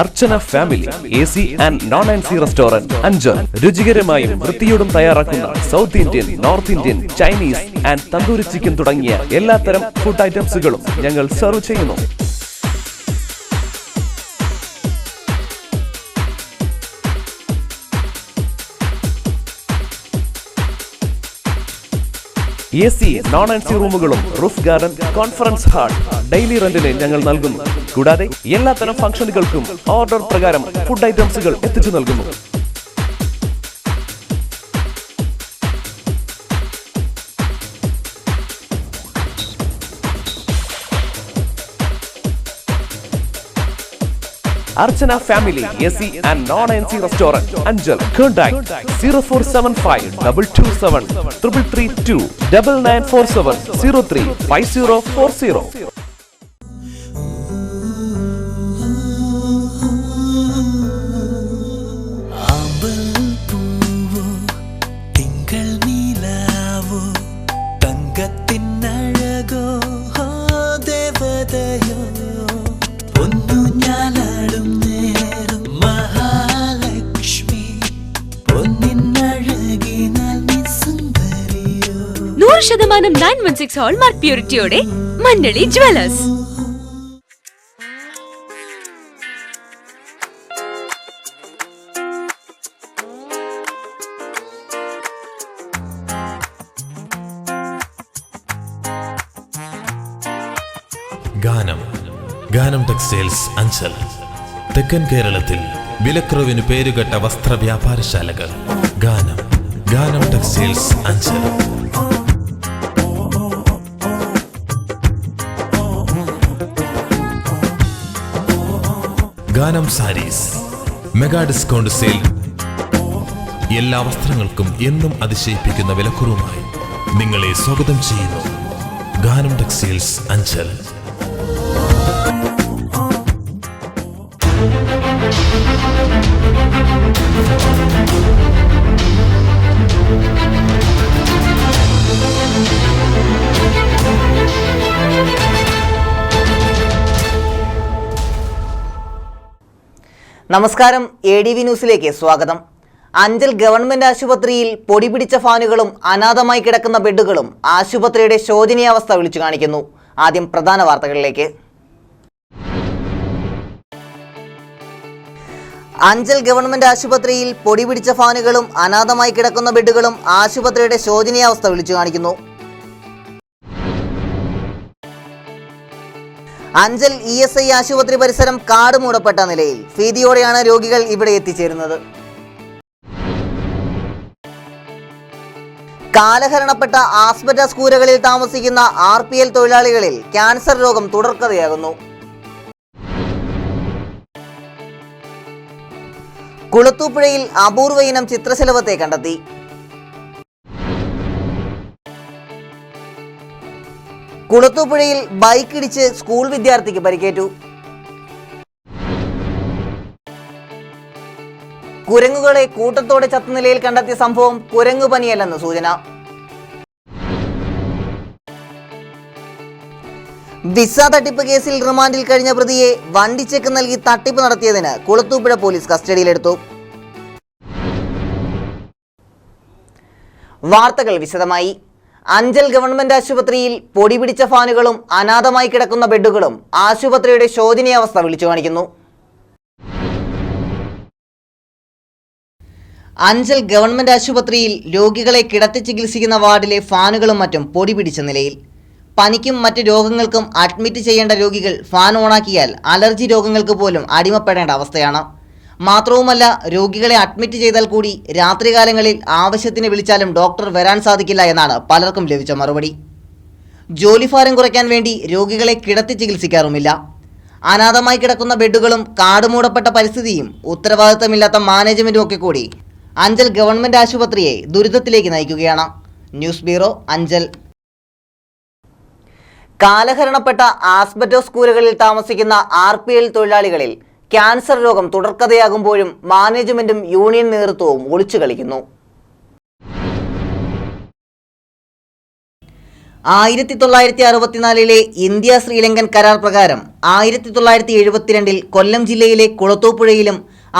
Archana family AC and non-AC restaurant Anchal. രുചികരമായും വൃത്തിയോടും തയ്യാറാക്കുന്ന south Indian, north Indian, Chinese and tandoori chicken തുടങ്ങിയ എല്ലാത്തരം ഫുഡ് ഐറ്റംസുകളും ഞങ്ങൾ സെർവ് ചെയ്യുന്നു. AC, non-AC റൂമുകളും roof garden, conference hall daily റെന്റിന് ഞങ്ങൾ നൽകുന്നു. കൂടാതെ എല്ലാത്തരം ഫംഗ്ഷനുകൾക്കും ഓർഡർ പ്രകാരം ഫുഡ് ഐറ്റംസുകൾ എത്തിച്ചു നൽകുന്നു. Archana Family AC and non-AC Restaurant Anjal. Contact 0475 227 332 9947 03 5040. ശതമാനം 916 ഹോൾമാർക്ക് പ്യൂരിറ്റിയോടെ മണ്ഡലി ജ്വല്ലേഴ്സ്. ഗാനം ടെക്സ്റ്റൈൽസ് അഞ്ചൽ. തെക്കൻ കേരളത്തിൽ വിലക്കുറവിന് പേരുകെട്ട വസ്ത്ര വ്യാപാരശാലകൾ. ഗാനം ടെക്സ്റ്റൈൽസ് അഞ്ചൽ. ഗാനം സാരീസ് മെഗാ ഡിസ്കൗണ്ട് സെയിൽ. എല്ലാ വസ്ത്രങ്ങൾക്കും എന്നും അതിശയിപ്പിക്കുന്ന വിലക്കുറവുമായി നിങ്ങളെ സ്വാഗതം ചെയ്യുന്നു. ഗാനം ടെക്സ്റ്റൈൽസ് അഞ്ചൽ. നമസ്കാരം, ADV ന്യൂസിലേക്ക് സ്വാഗതം. അഞ്ചൽ ഗവൺമെന്റ് ആശുപത്രിയിൽ പൊടിപിടിച്ച ഫാനുകളും അനാഥമായി കിടക്കുന്ന ബെഡുകളും ആശുപത്രിയുടെ ശോചനീയാവസ്ഥ വിളിച്ചു കാണിക്കുന്നു. ആദ്യം പ്രധാന വാർത്തകളിലേക്ക്. അഞ്ചൽ ഗവൺമെന്റ് ആശുപത്രിയിൽ പൊടിപിടിച്ച ഫാനുകളും അനാഥമായി കിടക്കുന്ന ബെഡുകളും ആശുപത്രിയുടെ ശോചനീയാവസ്ഥ വിളിച്ചു കാണിക്കുന്നു. അഞ്ചൽ ESI ആശുപത്രി പരിസരം കാട് മൂടപ്പെട്ട നിലയിൽ. ഭീതിയോടെയാണ് രോഗികൾ ഇവിടെ എത്തിച്ചേരുന്നത്. കാലഹരണപ്പെട്ട ആസ്ബെറ്റാസ് കൂരകളിൽ താമസിക്കുന്ന RPL തൊഴിലാളികളിൽ ക്യാൻസർ രോഗം തുടർക്കഥയാകുന്നു. കുളത്തൂപ്പുഴയിൽ അപൂർവ ഇനം ചിത്രശലഭത്തെ കണ്ടെത്തി. കുളത്തൂപ്പുഴയിൽ ബൈക്ക് ഇടിച്ച് സ്കൂൾ വിദ്യാർത്ഥിക്ക് പരിക്കേറ്റു. കുരങ്ങുകളെ കൂട്ടത്തോടെ ചത്ത നിലയിൽ കണ്ടെത്തിയ സംഭവം കുരങ്ങുപനിയല്ലെന്ന് സൂചന. വിസ തട്ടിപ്പ് കേസിൽ റിമാൻഡിൽ കഴിഞ്ഞ പ്രതിയെ വണ്ടി ചെക്ക് നൽകി തട്ടിപ്പ് നടത്തിയതിന് കുളത്തൂപ്പുഴ പോലീസ് കസ്റ്റഡിയിലെടുത്തു. വാർത്തകൾ വിശദമായി. അഞ്ചൽ ഗവൺമെന്റ് ആശുപത്രിയിൽ പൊടിപിടിച്ച ഫാനുകളും അനാഥമായി കിടക്കുന്ന ബെഡുകളും ആശുപത്രിയുടെ ശോചനീയാവസ്ഥ വിളിച്ചു കാണിക്കുന്നു. അഞ്ചൽ ഗവൺമെന്റ് ആശുപത്രിയിൽ രോഗികളെ കിടത്തി ചികിത്സിക്കുന്ന വാർഡിലെ ഫാനുകളും മറ്റും പൊടിപിടിച്ച നിലയിൽ. പനിക്കും മറ്റ് രോഗങ്ങൾക്കും അഡ്മിറ്റ് ചെയ്യേണ്ട രോഗികൾ ഫാൻ ഓണാക്കിയാൽ അലർജി രോഗങ്ങൾക്ക് പോലും അടിമപ്പെടേണ്ട അവസ്ഥയാണ്. മാത്രവുമല്ല, രോഗികളെ അഡ്മിറ്റ് ചെയ്താൽ കൂടി രാത്രികാലങ്ങളിൽ ആവശ്യത്തിന് വിളിച്ചാലും ഡോക്ടർ വരാൻ സാധിക്കില്ല എന്നാണ് പലർക്കും ലഭിച്ച മറുപടി. ജോലിഭാരം കുറയ്ക്കാൻ വേണ്ടി രോഗികളെ കിടത്തി ചികിത്സിക്കാറുമില്ല. അനാഥമായി കിടക്കുന്ന ബെഡുകളും കാടുമൂടപ്പെട്ട പരിസ്ഥിതിയും ഉത്തരവാദിത്തമില്ലാത്ത മാനേജ്മെന്റും ഒക്കെ കൂടി അഞ്ചൽ ഗവൺമെന്റ് ആശുപത്രിയെ ദുരിതത്തിലേക്ക് നയിക്കുകയാണ്. News bureau, Anchal. കാലഹരണപ്പെട്ട ആസ്ബെറ്റോസ് കൂരകളിൽ താമസിക്കുന്ന RPL തൊഴിലാളികളിൽ ക്യാൻസർ രോഗം തുടർക്കഥയാകുമ്പോഴും മാനേജ്മെന്റും യൂണിയൻ നേതൃത്വവും ഒളിച്ചു കളിക്കുന്നു. 1964 ഇന്ത്യ ശ്രീലങ്കൻ കരാർ പ്രകാരം 1972 കൊല്ലം ജില്ലയിലെ കുളത്തൂപ്പുഴയിലും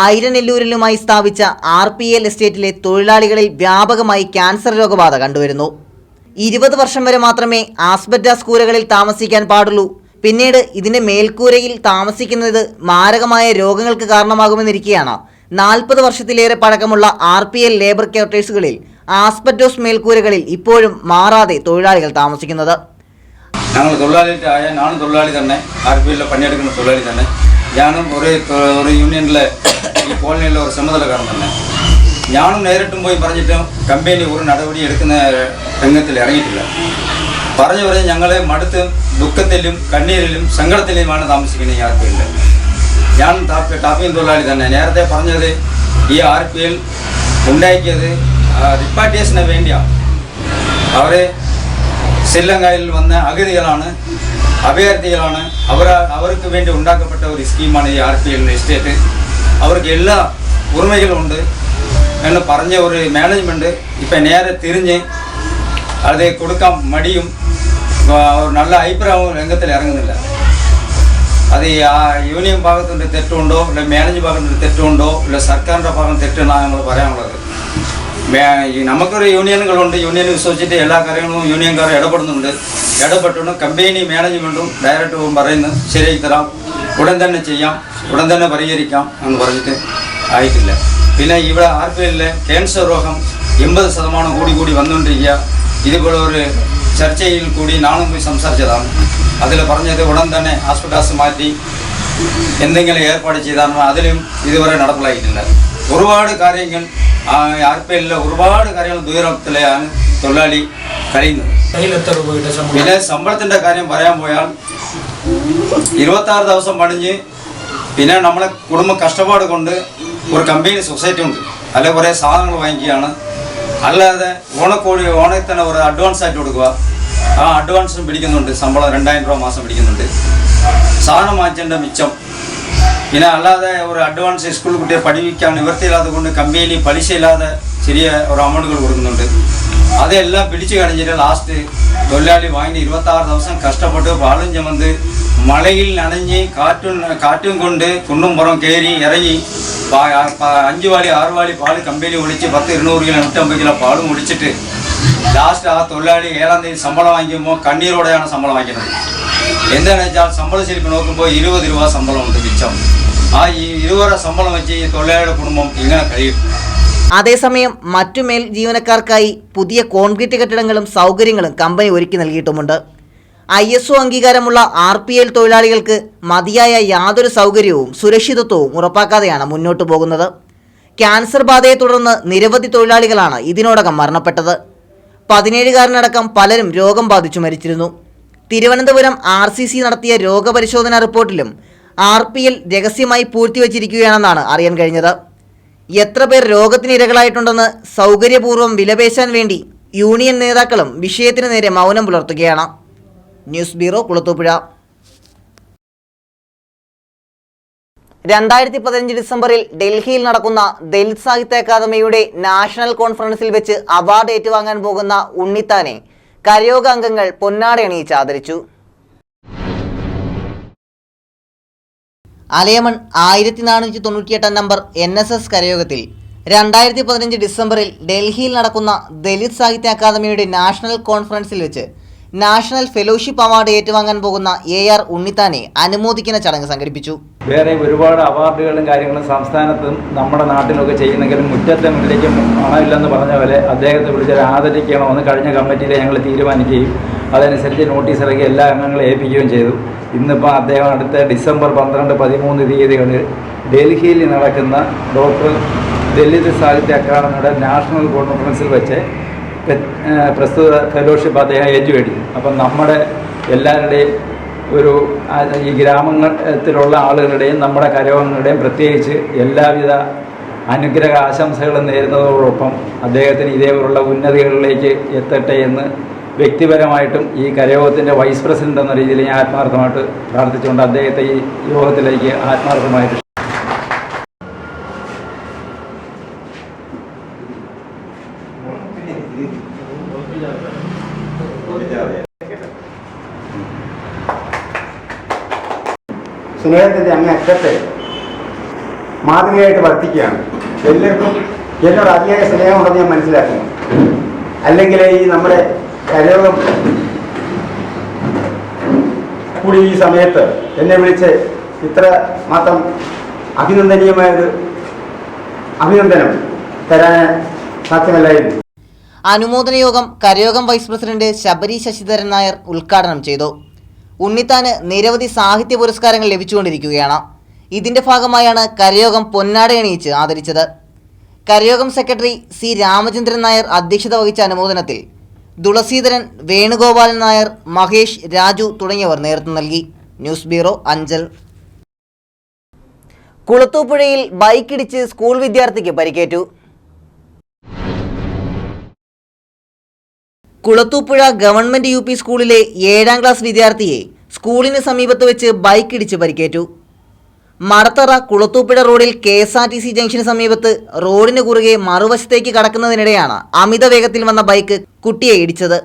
ഐരനെല്ലൂരിലുമായി സ്ഥാപിച്ച RPL എസ്റ്റേറ്റിലെ തൊഴിലാളികളിൽ വ്യാപകമായി ക്യാൻസർ രോഗബാധ കണ്ടുവരുന്നു. 20 വർഷം വരെ മാത്രമേ ആസ്ബെസ്റ്റാസ് കൂരകളിൽ താമസിക്കാൻ പാടുള്ളൂ. പിന്നീട് ഇതിന്റെ മേൽക്കൂരയിൽ താമസിക്കുന്നത് മാരകമായ രോഗങ്ങൾക്ക് കാരണമാകുമെന്നിരിക്കെയാണ് 40 വർഷത്തിലേറെ പഴക്കമുള്ള RPL ലേബർ ക്വാർട്ടേഴ്സുകളിൽ ആസ്ബെസ്റ്റോസ് മേൽക്കൂരകളിൽ ഇപ്പോഴും മാറാതെ തൊഴിലാളികൾ താമസിക്കുന്നത്. ഞങ്ങൾ തൊഴിലാളിയായ ഞാനും തൊഴിലാളി തന്നെ, RPL പണിയെടുക്കുന്ന തൊഴിലാളി തന്നെ. ഞാനും ഒരു യൂണിയനിലെ ഈ കോളനിയിലെ ഒരു ചുമതലക്കാരൻ തന്നെ. ഞാനും നേരിട്ടും പോയി പറഞ്ഞിട്ടും കമ്പനി ഒരു നടപടി എടുക്കുന്ന രംഗത്തിൽ ഇറങ്ങിയിട്ടില്ല. പറഞ്ഞു പറഞ്ഞ് ഞങ്ങളെ മടുത്തും ദുഃഖത്തിലും കണ്ണീരിലും സങ്കടത്തിലുമാണ് താമസിക്കുന്നത് ഈ RPL. ഞാൻ ടാപ്പിംഗ് തൊഴിലാളി തന്നെ. നേരത്തെ പറഞ്ഞത് ഈ RPL ഉണ്ടാക്കിയത് റിപ്പാർട്ടേഷന് വേണ്ടിയാണ്. അവർ ശ്രീലങ്കയിൽ വന്ന അഗതികളാണ്, അഭയാർത്ഥികളാണ്. അവർക്ക് വേണ്ടി ഉണ്ടാക്കപ്പെട്ട ഒരു സ്കീമാണ് ഈ RPL എസ്റ്റേറ്റ്. അവർക്ക് എല്ലാ ഉറുമകളും ഉണ്ട് എന്ന് പറഞ്ഞ ഒരു മാനേജ്മെൻറ്റ് ഇപ്പം നേരെ തിരിഞ്ഞ് അത് കൊടുക്കാൻ മടിയും നല്ല അഭിപ്രായവും രംഗത്തിൽ ഇറങ്ങുന്നില്ല. അത് ആ യൂണിയൻ ഭാഗത്തിൻ്റെ തെറ്റുണ്ടോ, ഇല്ല മാനേജ് ഭാഗത്തിൻ്റെ തെറ്റുണ്ടോ, ഇല്ല സർക്കാരിൻ്റെ ഭാഗം തെറ്റെന്നാണ് നമ്മൾ പറയാനുള്ളത്. നമുക്കൊരു യൂണിയനുകളുണ്ട്. യൂണിയൻ വിശ്വസിച്ചിട്ട് എല്ലാ കാര്യങ്ങളും യൂണിയൻകാർ ഇടപെട്ടുകൊണ്ട് കമ്പനി മാനേജ്മെൻറ്റും ഡയറക്ടറും പറയുന്നു ശരിയാക്കി തരാം, ഉടൻ തന്നെ ചെയ്യാം, ഉടൻ തന്നെ പരിഹരിക്കാം എന്ന് പറഞ്ഞിട്ട് ആയിട്ടില്ല. പിന്നെ ഇവിടെ RPL ക്യാൻസർ രോഗം 80% കൂടി വന്നുകൊണ്ടിരിക്കുക. ഇതുപോലെ ഒരു ചർച്ചയിൽ കൂടി നാളും പോയി സംസാരിച്ചതാണ്. അതിൽ പറഞ്ഞത് ഉടൻ തന്നെ ആസ്പെസ്റ്റാസ് മാറ്റി എന്തെങ്കിലും ഏർപ്പാട് ചെയ്താൽ അതിലും ഇതുവരെ നടപ്പിലായിട്ടില്ല. ഒരുപാട് കാര്യങ്ങൾ RPL ഒരുപാട് കാര്യങ്ങൾ ദൂരത്തിലാണ് തൊഴിലാളി കഴിയുന്നത്. പിന്നെ ശമ്പളത്തിൻ്റെ കാര്യം പറയാൻ പോയാൽ 26 ദിവസം പണിഞ്ഞ് പിന്നെ നമ്മളെ കുടുംബം കഷ്ടപ്പാട് കൊണ്ട് ഒരു കമ്പനി സൊസൈറ്റി ഉണ്ട്, അല്ലെ കുറേ സാധനങ്ങൾ വാങ്ങിക്കുകയാണ്. അല്ലാതെ ഓണത്തിൽ തന്നെ ഒരു അഡ്വാൻസ് ആയിട്ട് കൊടുക്കുക. ആ അഡ്വാൻസും പിടിക്കുന്നുണ്ട്. ശമ്പളം 2000 രൂപ മാസം പിടിക്കുന്നുണ്ട്. സാധനം വാങ്ങിച്ചതിൻ്റെ മിച്ചം. പിന്നെ അല്ലാതെ ഒരു അഡ്വാൻസ് സ്കൂൾ കുട്ടിയെ പഠിപ്പിക്കാൻ നിവൃത്തിയില്ലാതെ കൊണ്ട് കമ്പനി പലിശയില്ലാതെ ചെറിയ ഒരു അമൗണ്ടുകൾ കൊടുക്കുന്നുണ്ട്. അതെല്ലാം പിടിച്ചു കഴിഞ്ഞിട്ട് ലാസ്റ്റ് തൊഴിലാളി വാങ്ങി 26 ദിവസം കഷ്ടപ്പെട്ട് പാളും ചുമന്ന് മഴയിൽ നനഞ്ഞ് കാറ്റും കൊണ്ട് കുണ്ടും പുറം കയറി ഇറങ്ങി 5 വാളി 6 വാളി പാല് കമ്പനി ഒളിച്ച് 10-200 കിലോ 150 കിലോ പാലും ഒളിച്ചിട്ട് ലാസ്റ്റ് ആ തൊഴിലാളി 7-ാം തീയതി ശമ്പളം വാങ്ങിക്കുമ്പോൾ കണ്ണീരോടെയാണ് ശമ്പളം വാങ്ങിക്കുന്നത്. എന്താണെന്ന് വെച്ചാൽ ശമ്പള ശരിപ്പ് നോക്കുമ്പോൾ 20 രൂപ ശമ്പളമുണ്ട് മിച്ചം. ആ ഈ 20 രൂപ ശമ്പളം വെച്ച് ഈ തൊഴിലാളിയുടെ കുടുംബം ഇങ്ങനെ കഴിയും. അതേസമയം മറ്റു മേൽ ജീവനക്കാർക്കായി പുതിയ കോൺക്രീറ്റ് കെട്ടിടങ്ങളും സൗകര്യങ്ങളും കമ്പനി ഒരുക്കി നൽകിയിട്ടുമുണ്ട്. ISO അംഗീകാരമുള്ള RPL തൊഴിലാളികൾക്ക് മതിയായ യാതൊരു സൗകര്യവും സുരക്ഷിതത്വവും ഉറപ്പാക്കാതെയാണ് മുന്നോട്ടു പോകുന്നത്. ക്യാൻസർ ബാധയെ തുടർന്ന് നിരവധി തൊഴിലാളികളാണ് ഇതിനോടകം മരണപ്പെട്ടത്. 17കാരനടക്കം പലരും രോഗം ബാധിച്ചു മരിച്ചിരുന്നു. തിരുവനന്തപുരം RCC നടത്തിയ രോഗപരിശോധനാ റിപ്പോർട്ടിലും RPL രഹസ്യമായി പൂഴ്ത്തിവച്ചിരിക്കുകയാണെന്നാണ് അറിയാൻ കഴിഞ്ഞത്. എത്ര പേർ രോഗത്തിന് ഇരകളായിട്ടുണ്ടെന്ന് സൗകര്യപൂർവ്വം വിലപേശാൻ വേണ്ടി യൂണിയൻ നേതാക്കളും വിഷയത്തിന് നേരെ മൗനം പുലർത്തുകയാണ്. News bureau, Kulathupuzha. 2015 ഡിസംബറിൽ ഡൽഹിയിൽ നടക്കുന്ന ദലിത് സാഹിത്യ അക്കാദമിയുടെ നാഷണൽ കോൺഫറൻസിൽ വെച്ച് അവാർഡ് ഏറ്റുവാങ്ങാൻ പോകുന്ന ഉണ്ണിത്താനെ കരയോഗ അംഗങ്ങൾ പൊന്നാടയണിയിച്ച് ആദരിച്ചു. അലയമൺ 1498 നമ്പർ NSS കരയോഗത്തിൽ 2015 ഡിസംബറിൽ ഡൽഹിയിൽ നടക്കുന്ന ദലിത് സാഹിത്യ അക്കാദമിയുടെ നാഷണൽ കോൺഫറൻസിൽ വെച്ച് നാഷണൽ ഫെലോഷിപ്പ് അവാർഡ് ഏറ്റുവാങ്ങാൻ പോകുന്ന AR ഉണ്ണിത്താനെ അനുമോദിക്കുന്ന ചടങ്ങ് സംഘടിപ്പിച്ചു. വേറെ ഒരുപാട് അവാർഡുകളും കാര്യങ്ങളും സംസ്ഥാനത്തും നമ്മുടെ നാട്ടിലൊക്കെ ചെയ്യുന്നെങ്കിലും മുറ്റത്തെ മുന്നിലേക്ക് മണമില്ലെന്ന് പറഞ്ഞ പോലെ അദ്ദേഹത്തെ വിളിച്ചാൽ ആദരിക്കണമെന്ന് കഴിഞ്ഞ കമ്മിറ്റിയിൽ ഞങ്ങൾ തീരുമാനിക്കുകയും അതനുസരിച്ച് നോട്ടീസ് ഇറക്കി എല്ലാ അംഗങ്ങളെ ഏൽപ്പിക്കുകയും ചെയ്തു. ഇന്നിപ്പോൾ അദ്ദേഹം അടുത്ത ഡിസംബർ 12, 13 തീയതികളിൽ ഡൽഹിയിൽ നടക്കുന്ന ഡോക്ടർ ദലിത് സാഹിത്യ അക്കാദമിയുടെ നാഷണൽ കോൺഫറൻസിൽ വെച്ച് പ്രസ്തുത ഫെലോഷിപ്പ് അദ്ദേഹം ഏറ്റുപിടിച്ചു. അപ്പം നമ്മുടെ എല്ലാവരുടെയും ഒരു ഈ ഗ്രാമത്തിലുള്ള ആളുകളുടെയും നമ്മുടെ കരയോഗങ്ങളുടെയും പ്രത്യേകിച്ച് എല്ലാവിധ അനുഗ്രഹ ആശംസകളും നേരുന്നതോടൊപ്പം അദ്ദേഹത്തിന് ഇതേപോലുള്ള ഉന്നതികളിലേക്ക് എത്തട്ടെ എന്ന് വ്യക്തിപരമായിട്ടും ഈ കരയോഗത്തിൻ്റെ വൈസ് പ്രസിഡന്റ് എന്ന രീതിയിൽ ഞാൻ ആത്മാർത്ഥമായിട്ട് പ്രാർത്ഥിച്ചുകൊണ്ട് അദ്ദേഹത്തെ ഈ യോഗത്തിലേക്ക് ആത്മാർത്ഥമായിട്ട് സ്നേഹത്തിൻ്റെ അങ്ങേയറ്റത്തെ മാതൃകയായിട്ട് വർത്തിക്കുകയാണ്. എല്ലാവർക്കും എന്നോട് അതിയായ സ്നേഹമുണ്ടെന്ന് ഞാൻ മനസ്സിലാക്കുന്നു. അല്ലെങ്കിൽ ഈ നമ്മുടെ കരയോഗം കൂടി ഈ സമയത്ത് എന്നെ വിളിച്ച് ഇത്ര മാത്രം അഭിനന്ദനീയമായൊരു അഭിനന്ദനം തരാൻ സാധ്യമല്ലായിരുന്നു. അനുമോദന യോഗം കരയോഗം വൈസ് പ്രസിഡന്റ് ശബരി ശശിധരൻ നായർ ഉദ്ഘാടനം ചെയ്തു. ഉണ്ണിത്താന് നിരവധി സാഹിത്യ പുരസ്കാരങ്ങൾ ലഭിച്ചുകൊണ്ടിരിക്കുകയാണ്. ഇതിന്റെ ഭാഗമായാണ് കരയോഗം പൊന്നാടയണിയിച്ച് ആദരിച്ചത്. കരയോഗം സെക്രട്ടറി സി രാമചന്ദ്രൻ നായർ അധ്യക്ഷത വഹിച്ച അനുമോദനത്തിൽ തുളസീധരൻ, വേണുഗോപാലൻ നായർ, മഹേഷ്, രാജു തുടങ്ങിയവർ നേതൃത്വം നൽകി. News bureau, Anchal. കുളത്തൂപ്പുഴയിൽ ബൈക്കിടിച്ച് സ്കൂൾ വിദ്യാർത്ഥിക്ക് പരിക്കേറ്റു. കുളത്തൂപ്പുഴ ഗവൺമെന്റ് UP സ്കൂളിലെ 7ാം ക്ലാസ് വിദ്യാർത്ഥിയെ സ്കൂളിന് സമീപത്ത് വെച്ച് ബൈക്കിടിച്ച് പരിക്കേറ്റു. മടത്തറ കുളത്തൂപ്പുഴ റോഡിൽ KSRTC ജംഗ്ഷന് സമീപത്ത് റോഡിന് കുറുകെ മറുവശത്തേക്ക് കടക്കുന്നതിനിടെയാണ് അമിത വേഗത്തിൽ വന്ന ബൈക്ക് കുട്ടിയെ ഇടിച്ചത്.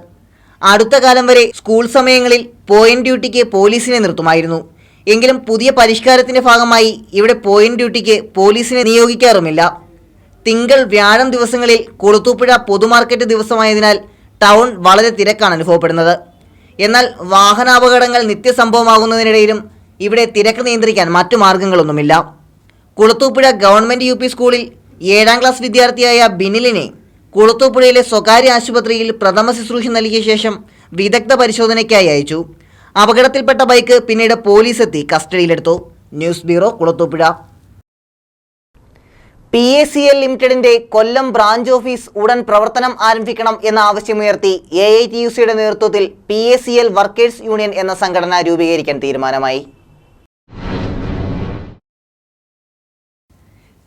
അടുത്ത കാലം വരെ സ്കൂൾ സമയങ്ങളിൽ പോയിന്റ് ഡ്യൂട്ടിക്ക് പോലീസിനെ നിർത്തുമായിരുന്നു. എങ്കിലും പുതിയ പരിഷ്കാരത്തിന്റെ ഭാഗമായി ഇവിടെ പോയിന്റ് ഡ്യൂട്ടിക്ക് പോലീസിനെ നിയോഗിക്കാറുമില്ല. തിങ്കൾ, വ്യാഴം ദിവസങ്ങളിൽ കുളത്തൂപ്പുഴ പൊതുമാർക്കറ്റ് ദിവസമായതിനാൽ ടൗൺ വളരെ തിരക്കാണ് അനുഭവപ്പെടുന്നത്. എന്നാൽ വാഹനാപകടങ്ങൾ നിത്യസംഭവമാകുന്നതിനിടയിലും ഇവിടെ തിരക്ക് നിയന്ത്രിക്കാൻ മറ്റു മാർഗങ്ങളൊന്നുമില്ല. കുളത്തൂപ്പുഴ ഗവൺമെന്റ് UP സ്കൂളിൽ 7ാം ക്ലാസ് വിദ്യാർത്ഥിയായ ബിനിലിനെ കുളത്തൂപ്പുഴയിലെ സ്വകാര്യ ആശുപത്രിയിൽ പ്രഥമ ശുശ്രൂഷ നൽകിയ ശേഷം വിദഗ്ധ പരിശോധനയ്ക്കായി അയച്ചു. അപകടത്തിൽപ്പെട്ട ബൈക്ക് പിന്നീട് പോലീസ് എത്തി കസ്റ്റഡിയിലെടുത്തു. News bureau, Kulathupuzha. PACL ലിമിറ്റഡിന്റെ കൊല്ലം ബ്രാഞ്ച് ഓഫീസ് ഉടൻ പ്രവർത്തനം ആരംഭിക്കണം എന്ന ആവശ്യമുയർത്തി AITUCയുടെ നേതൃത്വത്തിൽ PACL വർക്കേഴ്സ് യൂണിയൻ എന്ന സംഘടന രൂപീകരിക്കാൻ തീരുമാനമായി.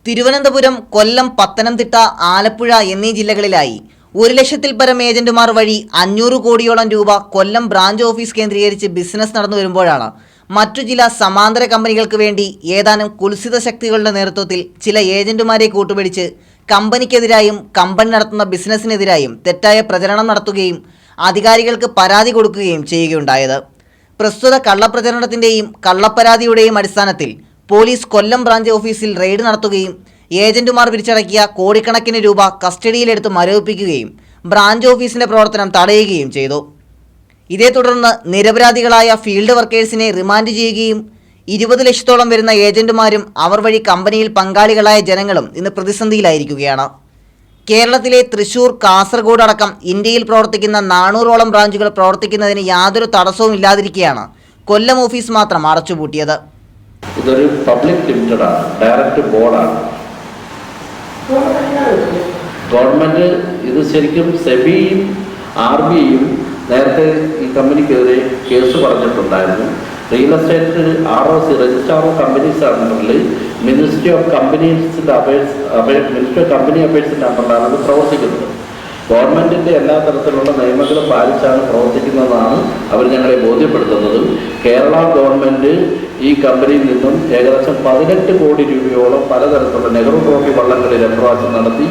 തിരുവനന്തപുരം, കൊല്ലം, പത്തനംതിട്ട, ആലപ്പുഴ എന്നീ ജില്ലകളിലായി 1 ലക്ഷത്തിൽ പരം ഏജന്റുമാർ വഴി 500 കോടിയോളം രൂപ കൊല്ലം ബ്രാഞ്ച് ഓഫീസ് കേന്ദ്രീകരിച്ച് ബിസിനസ് നടന്നു വരുമ്പോഴാണ് മറ്റു ചില സമാന്തര കമ്പനികൾക്ക് വേണ്ടി ഏതാനും കുൽസിത ശക്തികളുടെ നേതൃത്വത്തിൽ ചില ഏജന്റുമാരെ കൂട്ടുപിടിച്ച് കമ്പനിക്കെതിരായും കമ്പനി നടത്തുന്ന ബിസിനസ്സിനെതിരായും തെറ്റായ പ്രചരണം നടത്തുകയും അധികാരികൾക്ക് പരാതി കൊടുക്കുകയും ചെയ്യുകയുണ്ടായത്. പ്രസ്തുത കള്ളപ്രചരണത്തിൻ്റെയും കള്ളപ്പരാതിയുടെയും അടിസ്ഥാനത്തിൽ പോലീസ് കൊല്ലം ബ്രാഞ്ച് ഓഫീസിൽ റെയ്ഡ് നടത്തുകയും ഏജന്റുമാർ പിരിച്ചടക്കിയ കോടിക്കണക്കിന് രൂപ കസ്റ്റഡിയിലെടുത്ത് മരവിപ്പിക്കുകയും ബ്രാഞ്ച് ഓഫീസിൻ്റെ പ്രവർത്തനം തടയുകയും ചെയ്തു. ഇതേ തുടർന്ന് നിരപരാധികളായ ഫീൽഡ് വർക്കേഴ്സിനെ റിമാൻഡ് ചെയ്യുകയും 20 ലക്ഷത്തോളം വരുന്ന ഏജന്റുമാരും അവർ വഴി കമ്പനിയിൽ പങ്കാളികളായ ജനങ്ങളും ഇന്ന് പ്രതിസന്ധിയിലായിരിക്കുകയാണ്. കേരളത്തിലെ തൃശൂർ, കാസർഗോഡ് അടക്കം ഇന്ത്യയിൽ പ്രവർത്തിക്കുന്ന 400ഓളം ബ്രാഞ്ചുകൾ പ്രവർത്തിക്കുന്നതിന് യാതൊരു തടസ്സവും ഇല്ലാതിരിക്കെയാണ് കൊല്ലം ഓഫീസ് മാത്രം അടച്ചുപൂട്ടിയത്. ഇതൊരു പബ്ലിക് ലിമിറ്റഡാണ്, ഡയറക്റ്റ് ബോർഡാണ്. ഗവൺമെൻറ് ഇത് ശരിക്കും സെബിയും RBIയും നേരത്തെ ഈ കമ്പനിക്കെതിരെ കേസ് പറഞ്ഞിട്ടുണ്ടായിരുന്നു. Real estate ROC registrar of companies അണ്ടറിൽ മിനിസ്ട്രി ഓഫ് കമ്പനി അഫയേഴ്സിൻ്റെ അണ്ടറിലാണ് ഇത് പ്രവർത്തിക്കുന്നത്. ഗവൺമെൻറ്റിൻ്റെ എല്ലാ തരത്തിലുള്ള നിയമങ്ങളും പാലിച്ചാണ് പ്രവർത്തിക്കുന്നതെന്നാണ് അവർ ഞങ്ങളെ ബോധ്യപ്പെടുത്തുന്നത്. കേരള ഗവൺമെൻറ് ഈ കമ്പനിയിൽ നിന്നും ഏകദേശം 18 കോടി രൂപയോളം പലതരത്തിലുള്ള നെഹ്റു ട്രോഫി വള്ളംകളി 2 പ്രാവശ്യം നടത്തി,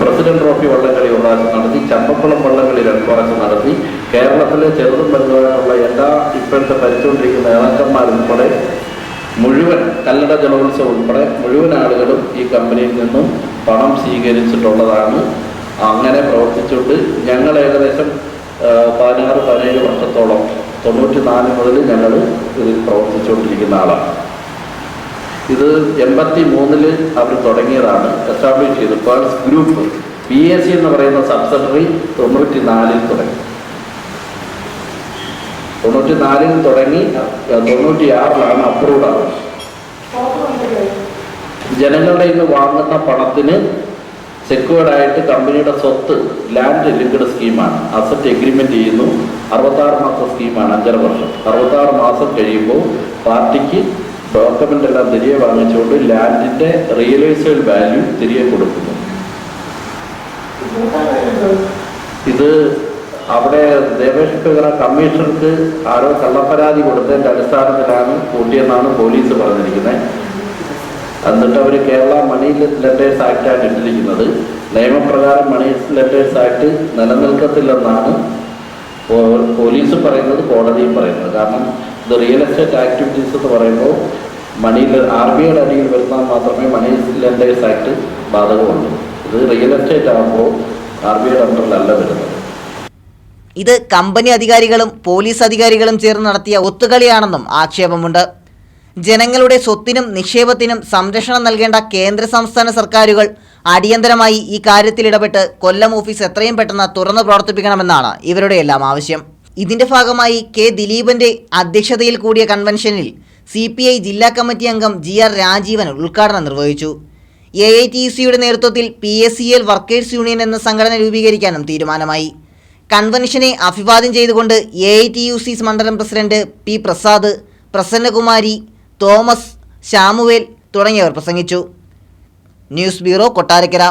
പ്രസിഡന്റ് ട്രോഫി വള്ളംകളി 1 പ്രാവശ്യം നടത്തി, ചമ്പക്കുളം വള്ളംകളി 2 പ്രാവശ്യം നടത്തി. കേരളത്തിലെ ചെറുതും വലുതുമായുള്ള എല്ലാ ഇപ്പോഴത്തെ ഭരിച്ചുകൊണ്ടിരിക്കുന്ന നേതാക്കന്മാരുൾപ്പെടെ മുഴുവൻ, കല്ലട ജലോത്സവം ഉൾപ്പെടെ മുഴുവൻ ആളുകളും ഈ കമ്പനിയിൽ നിന്നും പണം സ്വീകരിച്ചിട്ടുള്ളതാണ്. അങ്ങനെ പ്രവർത്തിച്ചുകൊണ്ട് ഞങ്ങൾ ഏകദേശം 16-17 വർഷത്തോളം 94 മുതൽ ഞങ്ങൾ ഇതിൽ പ്രവർത്തിച്ചുകൊണ്ടിരിക്കുന്ന ആളാണ്. ഇത് 83 അവർ തുടങ്ങിയതാണ്, എസ്റ്റാബ്ലിഷ് ചെയ്തു. പേൾസ് ഗ്രൂപ്പ് PAC എന്ന് പറയുന്ന സബ്സിഡറി 94 തുടങ്ങി. 94 തുടങ്ങി 96 അപ്രൂവ്ഡ് ആവുന്നത്. ജനങ്ങളുടെ ഇന്ന് വാങ്ങുന്ന പണത്തിന് സെക്യൂർഡായിട്ട് കമ്പനിയുടെ സ്വത്ത് ലാൻഡ് ലിങ്ക്ഡ് സ്കീമാണ്. അസറ്റ് എഗ്രിമെന്റ് ചെയ്യുന്നു. 66 മാസ സ്കീമാണ്, 5.5 വർഷം. 66 മാസം കഴിയുമ്പോൾ പാർട്ടിക്ക് ഡോക്യുമെന്റ് എല്ലാം തിരികെ വാങ്ങിച്ചുകൊണ്ട് ലാൻഡിന്റെ റിയലൈസ്ഡ് വാല്യൂ തിരികെ കൊടുക്കുന്നു. ഇത് അവിടെ ദേവേഷ് കമ്മീഷണർക്ക് ആരോ കള്ളപ്പരാതി കൊടുത്തതിൻ്റെ അടിസ്ഥാനത്തിലാണ് കൂട്ടിയെന്നാണ് പോലീസ് പറഞ്ഞിരിക്കുന്നത്. എന്നിട്ട് അവർ കേരള മണി ലെൻഡേഴ്സ് ആക്റ്റാണ് ഇട്ടിരിക്കുന്നത്. നിയമപ്രകാരം മണി ലെൻഡേഴ്സ് ആക്ട് നിലനിൽക്കത്തില്ലെന്നാണ് പോലീസ് പറയുന്നത്, കോടതിയും പറയുന്നത്. കാരണം ഇത് റിയൽ എസ്റ്റേറ്റ് ആക്ടിവിറ്റീസ് എന്ന് പറയുമ്പോൾ RBIയുടെ അടിയിൽ വരുന്നാൽ മാത്രമേ മണി ലെൻഡേഴ്സ് ആക്ട് ബാധകമുള്ളൂ. ഇത് റിയൽ എസ്റ്റേറ്റ് ആകുമ്പോൾ RBIയുടെ അണ്ടറിലല്ല വരുന്നത്. ഇത് കമ്പനി അധികാരികളും പോലീസ് അധികാരികളും ചേർന്ന് നടത്തിയ ഒത്തുകളിയാണെന്നും ആക്ഷേപമുണ്ട്. ജനങ്ങളുടെ സ്വത്തിനും നിക്ഷേപത്തിനും സംരക്ഷണം നൽകേണ്ട കേന്ദ്ര സംസ്ഥാന സർക്കാരുകൾ അടിയന്തരമായി ഈ കാര്യത്തിൽ ഇടപെട്ട് കൊല്ലം ഓഫീസ് എത്രയും പെട്ടെന്ന് തുറന്നു പ്രവർത്തിപ്പിക്കണമെന്നാണ് ഇവരുടെ എല്ലാം ആവശ്യം. ഇതിന്റെ ഭാഗമായി കെ ദിലീപന്റെ അധ്യക്ഷതയിൽ കൂടിയ കൺവെൻഷനിൽ CPI ജില്ലാ കമ്മിറ്റി അംഗം GR രാജീവൻ ഉദ്ഘാടനം നിർവഹിച്ചു. AITUCയുടെ നേതൃത്വത്തിൽ PSCL വർക്കേഴ്സ് യൂണിയൻ എന്ന സംഘടന രൂപീകരിക്കാനും തീരുമാനമായി. കൺവെൻഷനെ അഭിവാദ്യം ചെയ്തുകൊണ്ട് AITUC മണ്ഡലം president P Prasad, Prasannakumari, Thomas, Samuel തുടങ്ങിയവർ പ്രസംഗിച്ചു. News bureau, Kottarakkara.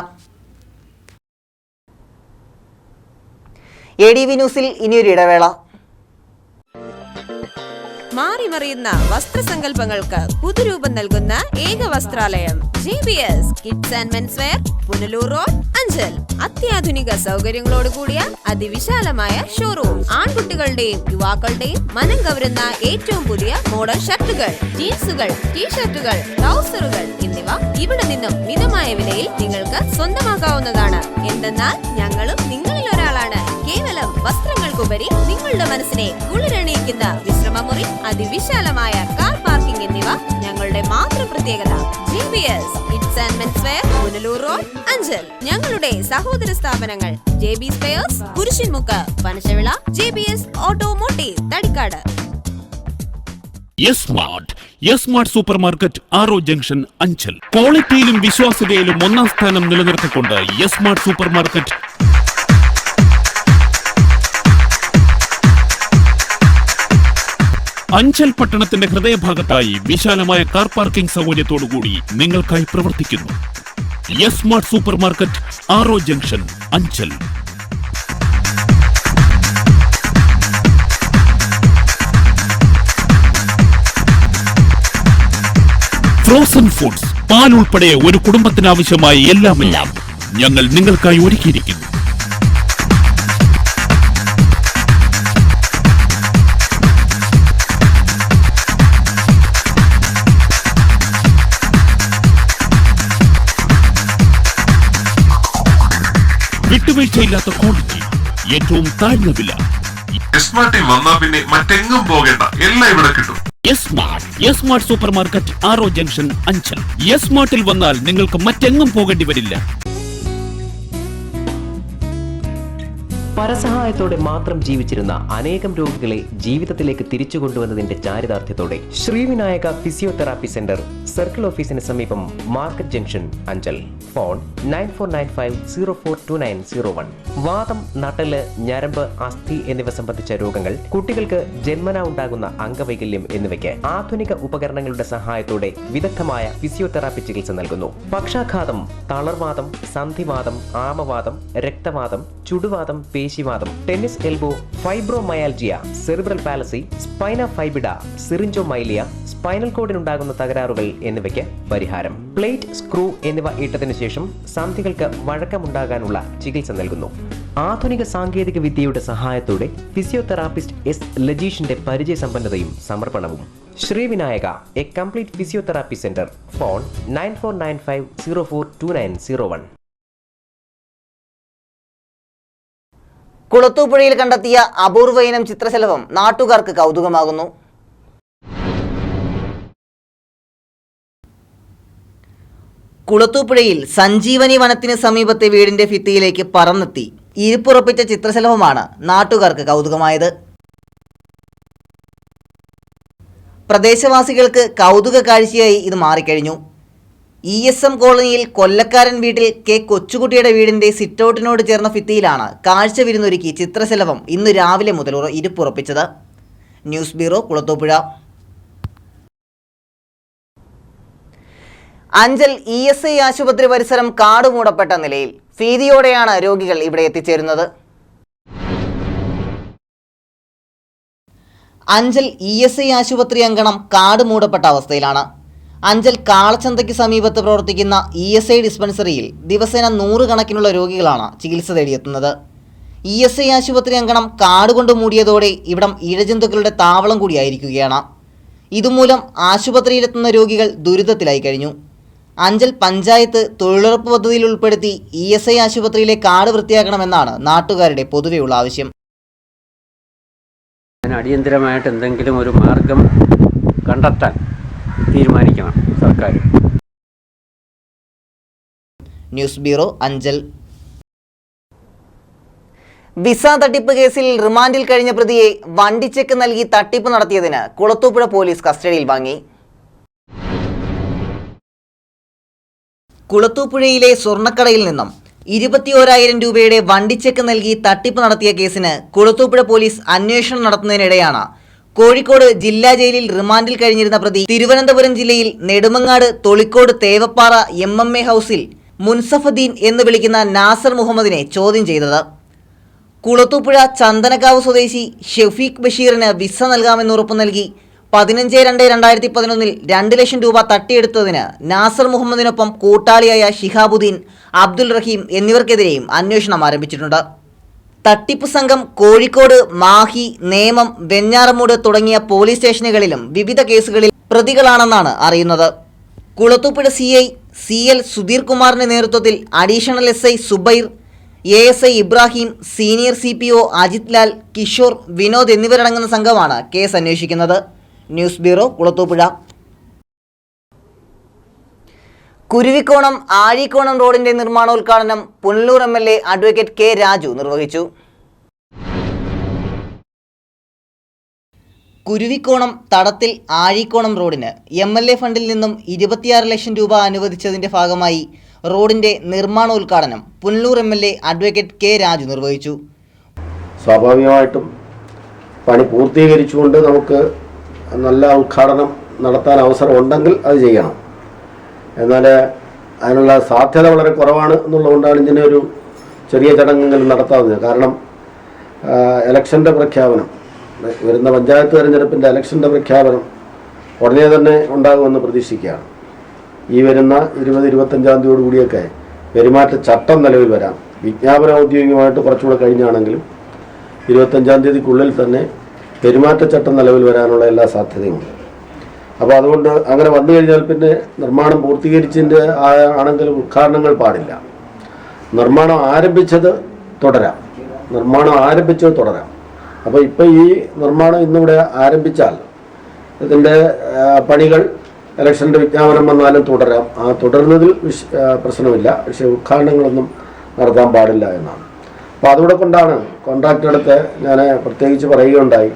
ADV ന്യൂസിൽ ഇനിയൊരു ഇടവേള. മാറിമറിയുന്ന വസ്ത്രസങ്കല്പങ്ങൾക്ക് പുതുരൂപം നൽകുന്ന ഏക വസ്ത്രാലയം JBS kids and men's wear, Punalur road, Anchal. അത്യാധുനിക സൗകര്യങ്ങളോട് കൂടിയ അതിവിശാലമായ ഷോറൂം. ആൺകുട്ടികളുടെയും യുവാക്കളുടെയും മനം കവരുന്ന ഏറ്റവും പുതിയ മോഡൽ ഷർട്ടുകൾ, ജീൻസുകൾ, ടീഷർട്ടുകൾ, ട്രൗസറുകൾ എന്നിവ ഇവിടെ നിന്നും മിതമായ വിലയിൽ നിങ്ങൾക്ക് സ്വന്തമാക്കാവുന്നതാണ്. എന്തെന്നാൽ ഞങ്ങളും നിങ്ങളിൽ ഒരാളാണ്. കേവലം വസ്ത്രങ്ങൾക്കുപരി നിങ്ങളുടെ മനസ്സിനെ കുളിരണിയിക്കുന്ന വിശ്രമമുറി, അതിവിശാലമായ കാർ പാർക്കിംഗ് എന്നിവ ഞങ്ങളുടെ മാത്രം പ്രത്യേകത. JBS kids and men's wear, Punalur road, Anchal. ഞങ്ങളുടെ സഹോദര സ്ഥാപനങ്ങൾ JB spares, Kurisinmukku, Panasavila, JBS automotive, Thadikkad. Smart super market, Aaro junction, Anchal. ക്വാളിറ്റിയിലും വിശ്വാസ്യതയിലും ഒന്നാം സ്ഥാനം നിലനിർത്തിക്കൊണ്ട് സ്മാർട്ട് സൂപ്പർ മാർക്കറ്റ് അഞ്ചൽ പട്ടണത്തിന്റെ ഹൃദയഭാഗത്തായി വിശാലമായ കാർ പാർക്കിംഗ് സൗകര്യത്തോടുകൂടി നിങ്ങൾക്കായി പ്രവർത്തിക്കുന്നു. Smart super market, Aaro junction, Anchal. Frozen foods, പാൽ ഉൾപ്പെടെ ഒരു കുടുംബത്തിനാവശ്യമായ എല്ലാം ഞങ്ങൾ നിങ്ങൾക്കായി ഒരുക്കിയിരിക്കുന്നു. വിട്ടുവീഴ്ചയില്ലാത്ത ക്വാളിറ്റി, ഏറ്റവും താഴ്ന്ന വില. സ്മാർട്ടിൽ വന്നാ പിന്നെ മറ്റെങ്ങും പോകേണ്ട, എല്ലാം ഇവിടെ കിട്ടും. Smart super market, Aaro junction, Anchal. സ്മാർട്ടിൽ വന്നാൽ നിങ്ങൾക്ക് മറ്റെങ്ങും പോകേണ്ടി വരില്ല. പരസഹായത്തോടെ മാത്രം ജീവിച്ചിരുന്ന അനേകം രോഗികളെ ജീവിതത്തിലേക്ക് തിരിച്ചു കൊണ്ടുവന്നതിന്റെ ചാരിതാർത്ഥ്യത്തോടെ ശ്രീവിനായക ഫിസിയോതെറാപ്പി സെന്റർ, സർക്കിൾ ഓഫീസിന് സമീപം, മാർക്കറ്റ് ജംഗ്ഷൻ, അഞ്ചൽ. ഫോൺ 9495042901. വാദം, നട്ടല്, ഞരമ്പ്, അസ്ഥി എന്നിവ സംബന്ധിച്ച രോഗങ്ങൾ, കുട്ടികൾക്ക് ജന്മനാ ഉണ്ടാകുന്ന അംഗവൈകല്യം എന്നിവയ്ക്ക് ആധുനിക ഉപകരണങ്ങളുടെ സഹായത്തോടെ വിദഗ്ധമായ ഫിസിയോതെറാപ്പി ചികിത്സ നൽകുന്നു. പക്ഷാഘാതം, തളർവാദം, സന്ധിവാദം, ആമവാദം, രക്തവാദം, ചുടുവാദം, പേശിവാദം, tennis elbow, fibromyalgia, cerebral palsy, spina bifida, syringomyelia, spinal കോഡിനുണ്ടാകുന്ന തകരാറുകൾ എന്നിവയ്ക്ക് പരിഹാരം. പ്ലേറ്റ്, സ്ക്രൂ എന്നിവ ഇട്ടതിനു ശേഷം സന്ധികൾക്ക് വഴക്കമുണ്ടാകാനുള്ള ചികിത്സ നൽകുന്നു. ആധുനിക സാങ്കേതിക വിദ്യയുടെ സഹായത്തോടെ ഫിസിയോതെറാപ്പിസ്റ്റ് S. ലജീഷിന്റെ പരിചയസമ്പന്നതയും സമർപ്പണവും. Srivinayaka, a complete physiotherapy centre. Phone 9495042901. കുളത്തൂപ്പുഴയിൽ കണ്ടെത്തിയ അപൂർവ ഇനം ചിത്രശലഭം നാട്ടുകാർക്ക് കൗതുകമാകുന്നു. കുളത്തൂപ്പുഴയിൽ സഞ്ജീവനി വനത്തിന് സമീപത്തെ വീടിന്റെ ഭിത്തിയിലേക്ക് പറന്നെത്തി ഇരിപ്പുറപ്പിച്ച ചിത്രശലഭമാണ് നാട്ടുകാർക്ക് കൗതുകമായത്. പ്രദേശവാസികൾക്ക് കൗതുക കാഴ്ചയായി ഇത് മാറിക്കഴിഞ്ഞു. ESM കോളനിയിൽ കൊല്ലക്കാരൻ വീട്ടിൽ K. കൊച്ചുകുട്ടിയുടെ വീടിന്റെ സിറ്റൗട്ടിനോട് ചേർന്ന ഭിത്തിയിലാണ് കാഴ്ച വിരുന്നൊരുക്കി ചിത്രശലഭം ഇന്ന് രാവിലെ മുതൽ ഇരിപ്പുറപ്പിച്ചത്. News bureau, Kulathupuzha. Anchal ESI ആശുപത്രി പരിസരം കാടുമൂടപ്പെട്ട നിലയിൽ. ഭീതിയോടെയാണ് രോഗികൾ ഇവിടെ എത്തിച്ചേരുന്നത്. അഞ്ചൽ ESI ആശുപത്രി അങ്കണം കാടുമൂടപ്പെട്ട അവസ്ഥയിലാണ്. അഞ്ചൽ കാളച്ചന്തയ്ക്ക് സമീപത്ത് പ്രവർത്തിക്കുന്ന ESI ഡിസ്പെൻസറിയിൽ ദിവസേന 100 കണക്കിനുള്ള രോഗികളാണ് ചികിത്സ തേടിയെത്തുന്നത്. ESI ആശുപത്രി അങ്കണം കാടുകൊണ്ട് മൂടിയതോടെ ഇവിടം ഇഴജന്തുക്കളുടെ താവളം കൂടിയായിരിക്കുകയാണ്. ഇതുമൂലം ആശുപത്രിയിലെത്തുന്ന രോഗികൾ ദുരിതത്തിലായി കഴിഞ്ഞു. അഞ്ചൽ പഞ്ചായത്ത് തൊഴിലുറപ്പ് പദ്ധതിയിൽ ഉൾപ്പെടുത്തി ESI ആശുപത്രിയിലെ കാട് വൃത്തിയാക്കണമെന്നാണ് നാട്ടുകാരുടെ പൊതുവെയുള്ള ആവശ്യം. അടിയന്തരമായിട്ട് എന്തെങ്കിലും ഒരു മാർഗം കണ്ടെത്താൻ തീരുമാനിക്കണം സർക്കാർ. News bureau, Anchal. വിസ തട്ടിപ്പ് കേസിൽ റിമാൻഡിൽ കഴിഞ്ഞ പ്രതിയെ വണ്ടിച്ചെക്ക് നൽകി തട്ടിപ്പ് നടത്തിയതിന് കുളത്തൂപ്പുഴ പോലീസ് കസ്റ്റഡിയിൽ വാങ്ങി. കുളത്തൂപ്പുഴയിലെ സ്വർണ്ണക്കടയിൽ നിന്നും 21,000 രൂപയുടെ വണ്ടിച്ചെക്ക് നൽകി തട്ടിപ്പ് നടത്തിയ കേസിന് കുളത്തൂപ്പുഴ പോലീസ് അന്വേഷണം നടത്തുന്നതിനിടെയാണ് കോഴിക്കോട് ജില്ലാ ജയിലിൽ റിമാൻഡിൽ കഴിഞ്ഞിരുന്ന പ്രതി തിരുവനന്തപുരം ജില്ലയിൽ നെടുമങ്ങാട് തൊളിക്കോട് തേവപ്പാറ MMA ഹൗസിൽ മുൻസഫദ്ദീൻ എന്ന് വിളിക്കുന്ന നാസർ മുഹമ്മദിനെ ചോദ്യം ചെയ്തത്. കുളത്തൂപ്പുഴ ചന്ദനക്കാവ് സ്വദേശി ഷെഫീഖ് ബഷീറിന് വിസ നൽകാമെന്ന് ഉറപ്പു നൽകി 15/2/2011 2 ലക്ഷം രൂപ തട്ടിയെടുത്തതിന് നാസർ മുഹമ്മദിനൊപ്പം കൂട്ടാളിയായ ഷിഹാബുദ്ദീൻ, അബ്ദുൽ റഹീം എന്നിവർക്കെതിരെയും അന്വേഷണം ആരംഭിച്ചിട്ടുണ്ട്. തട്ടിപ്പ് സംഘം കോഴിക്കോട്, മാഹി, നേമം, വെഞ്ഞാറമൂട് തുടങ്ങിയ പോലീസ് സ്റ്റേഷനുകളിലും വിവിധ കേസുകളിൽ പ്രതികളാണെന്നാണ് അറിയുന്നത്. കുളത്തൂപ്പുഴ CL സുധീർ കുമാറിന്റെ നേതൃത്വത്തിൽ additional SI Zubair, ASI Ibrahim, senior CPO Ajith Lal, Kishore, Vinod എന്നിവരടങ്ങുന്ന സംഘമാണ് കേസ് അന്വേഷിക്കുന്നത്. News bureau, Kulathupuzha. കുരുവിക്കോണം ആഴിക്കോണം റോഡിന്റെ നിർമ്മാണോദ്ഘാടനം Punalur MLA advocate K Raju നിർവഹിച്ചു. കുരുവിക്കോണം തടത്തിൽ ആഴിക്കോണം റോഡിന് MLA ഫണ്ടിൽ നിന്നും 26 ലക്ഷം രൂപ അനുവദിച്ചതിന്റെ ഭാഗമായി റോഡിന്റെ നിർമ്മാണോദ്ഘാടനം Punalur MLA advocate K Raju നിർവഹിച്ചു. സ്വാഭാവികമായിട്ടും പണി പൂർത്തീകരിച്ചുകൊണ്ട് നമുക്ക് നല്ല ഉദ്ഘാടനം നടത്താൻ അവസരം ഉണ്ടെങ്കിൽ അത് ചെയ്യണം. എന്നാൽ അതിനുള്ള സാധ്യത വളരെ കുറവാണ് എന്നുള്ളതുകൊണ്ടാണ് ഇങ്ങനെ ഒരു ചെറിയ ചടങ്ങുകൾ നടത്താവുന്നത്. കാരണം ഇലക്ഷൻ്റെ പ്രഖ്യാപനം, വരുന്ന പഞ്ചായത്ത് തെരഞ്ഞെടുപ്പിൻ്റെ ഇലക്ഷൻ്റെ പ്രഖ്യാപനം ഉടനെ തന്നെ ഉണ്ടാകുമെന്ന് പ്രതീക്ഷിക്കുകയാണ്. ഈ വരുന്ന 20-25 തീയതിയോടുകൂടിയൊക്കെ പെരുമാറ്റച്ചട്ടം നിലവിൽ വരാം. വിജ്ഞാപനം ഔദ്യോഗികമായിട്ട് കുറച്ചുകൂടെ കഴിഞ്ഞാണെങ്കിലും 25 തീയതിക്കുള്ളിൽ തന്നെ പെരുമാറ്റച്ചട്ടം നിലവിൽ വരാനുള്ള എല്ലാ സാധ്യതയുമുണ്ട്. അപ്പോൾ അതുകൊണ്ട് അങ്ങനെ വന്നു കഴിഞ്ഞാൽ പിന്നെ നിർമ്മാണം പൂർത്തീകരിച്ചതിൻ്റെ ആണെങ്കിലും ഉദ്ഘാടനങ്ങൾ പാടില്ല. നിർമ്മാണം ആരംഭിച്ചത് തുടരാം. അപ്പോൾ ഇപ്പോൾ ഈ നിർമ്മാണം ഇന്നിവിടെ ആരംഭിച്ചാൽ ഇതിൻ്റെ പണികൾ ഇലക്ഷൻ്റെ വിജ്ഞാപനം വന്നാലും തുടരാം. ആ തുടരുന്നതിൽ പ്രശ്നമില്ല. പക്ഷേ ഉദ്ഘാടനങ്ങളൊന്നും നടത്താൻ പാടില്ല എന്നാണ്. അപ്പോൾ അതുകൂടെ കൊണ്ടാണ് കോൺട്രാക്ട് എടുത്ത് ഞാൻ പ്രത്യേകിച്ച് പറയുകയുണ്ടായി,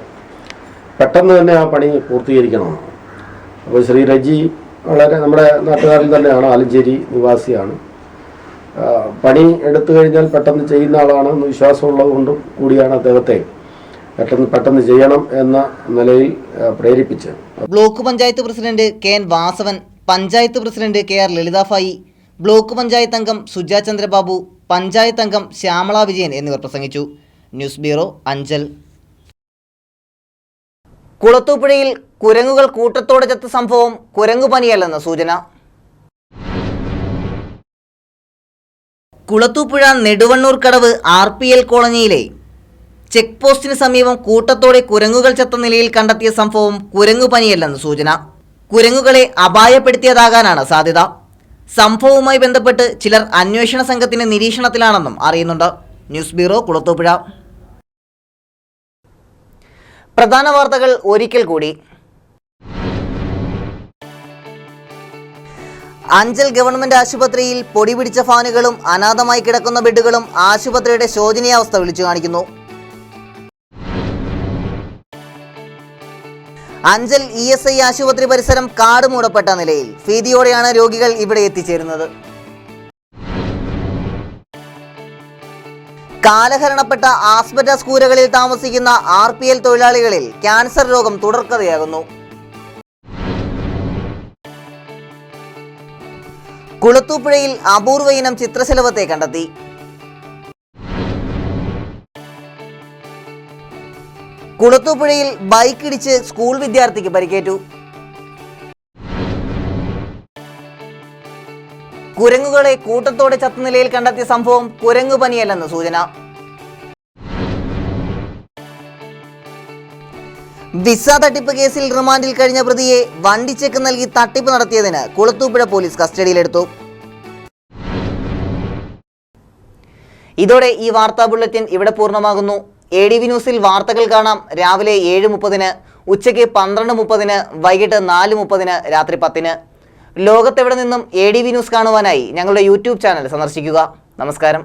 പെട്ടെന്ന് തന്നെ ആ പണി പൂർത്തീകരിക്കണമെന്ന്. അപ്പോൾ ശ്രീ റജി വളരെ നമ്മുടെ നാട്ടുകാരിൽ തന്നെയാണ്, ആലഞ്ചേരി നിവാസിയാണ്. പണി എടുത്തു കഴിഞ്ഞാൽ പെട്ടെന്ന് ചെയ്യുന്ന ആളാണെന്ന് വിശ്വാസമുള്ളത് കൊണ്ടും കൂടിയാണ് അദ്ദേഹത്തെ പെട്ടെന്ന് ചെയ്യണം എന്ന നിലയിൽ പ്രേരിപ്പിച്ച്. Block panchayat president KN Vasavan, panchayat president KR Lalithabai, block panchayat അംഗം സുജാ ചന്ദ്രബാബു, പഞ്ചായത്ത് അംഗം ശ്യാമള വിജയൻ എന്നിവർ പ്രസംഗിച്ചു. News bureau, Anchal. കുളത്തൂപ്പുഴയിൽ കുരങ്ങുകൾ കൂട്ടത്തോടെ ചത്ത സംഭവം കുരങ്ങുപനിയല്ലെന്ന് സൂചന. കുളത്തൂപ്പുഴ നെടുവണ്ണൂർ കടവ് RPL കോളനിയിലെ ചെക്ക് പോസ്റ്റിന് സമീപം കൂട്ടത്തോടെ കുരങ്ങുകൾ ചത്ത നിലയിൽ കണ്ടെത്തിയ സംഭവം കുരങ്ങുപനിയല്ലെന്ന് സൂചന. കുരങ്ങുകളെ അപായപ്പെടുത്തിയതാകാനാണ് സാധ്യത. സംഭവവുമായി ബന്ധപ്പെട്ട് ചിലർ അന്വേഷണ സംഘത്തിന്റെ നിരീക്ഷണത്തിലാണെന്നും അറിയുന്നുണ്ട്. News bureau, Kulathupuzha. പ്രധാന വാർത്തകൾ ഒരിക്കൽ കൂടി. അഞ്ചൽ ഗവൺമെന്റ് ആശുപത്രിയിൽ പൊടി പിടിച്ച ഫാനുകളും അനാഥമായി കിടക്കുന്ന ബെഡുകളും ആശുപത്രിയുടെ ശോചനീയാവസ്ഥ വിളിച്ചു കാണിക്കുന്നു. അഞ്ചൽ ESI ആശുപത്രി പരിസരം കാട് മൂടപ്പെട്ട നിലയിൽ. ഭീതിയോടെയാണ് രോഗികൾ ഇവിടെ എത്തിച്ചേരുന്നത്. കാലഹരണപ്പെട്ട ആസ്ബെറ്റാസ് കൂരകളിൽ താമസിക്കുന്ന RPL തൊഴിലാളികളിൽ ക്യാൻസർ രോഗം തുടർക്കഥയാകുന്നു. കുളത്തൂപ്പുഴയിൽ അപൂർവ ഇനം ചിത്രശലഭത്തെ കണ്ടെത്തി. കുളത്തൂപ്പുഴയിൽ ബൈക്ക് ഇടിച്ച് സ്കൂൾ വിദ്യാർത്ഥിക്ക് പരിക്കേറ്റു. കുരങ്ങുകളെ കൂട്ടത്തോടെ ചത്ത നിലയിൽ കണ്ടെത്തിയ സംഭവം കുരങ്ങുപനിയല്ലെന്ന് സൂചന. വിസ തട്ടിപ്പ് കേസിൽ റിമാൻഡിൽ കഴിഞ്ഞ പ്രതിയെ വണ്ടി ചെക്ക് നൽകി തട്ടിപ്പ് നടത്തിയതിന് കുളത്തൂപ്പുഴ പോലീസ് കസ്റ്റഡിയിലെടുത്തു. ഇതോടെ ഈ വാർത്താ ബുള്ളറ്റിൻ ഇവിടെ പൂർണ്ണമാകുന്നു. ADV ന്യൂസിൽ വാർത്തകൾ കാണാം രാവിലെ 7:30, ഉച്ചയ്ക്ക് 12:30, വൈകിട്ട് 4:30, രാത്രി 10. ലോകത്തെവിടെ നിന്നും ADV ന്യൂസ് കാണുവാനായി ഞങ്ങളുടെ യൂട്യൂബ് ചാനൽ സന്ദർശിക്കുക. നമസ്കാരം.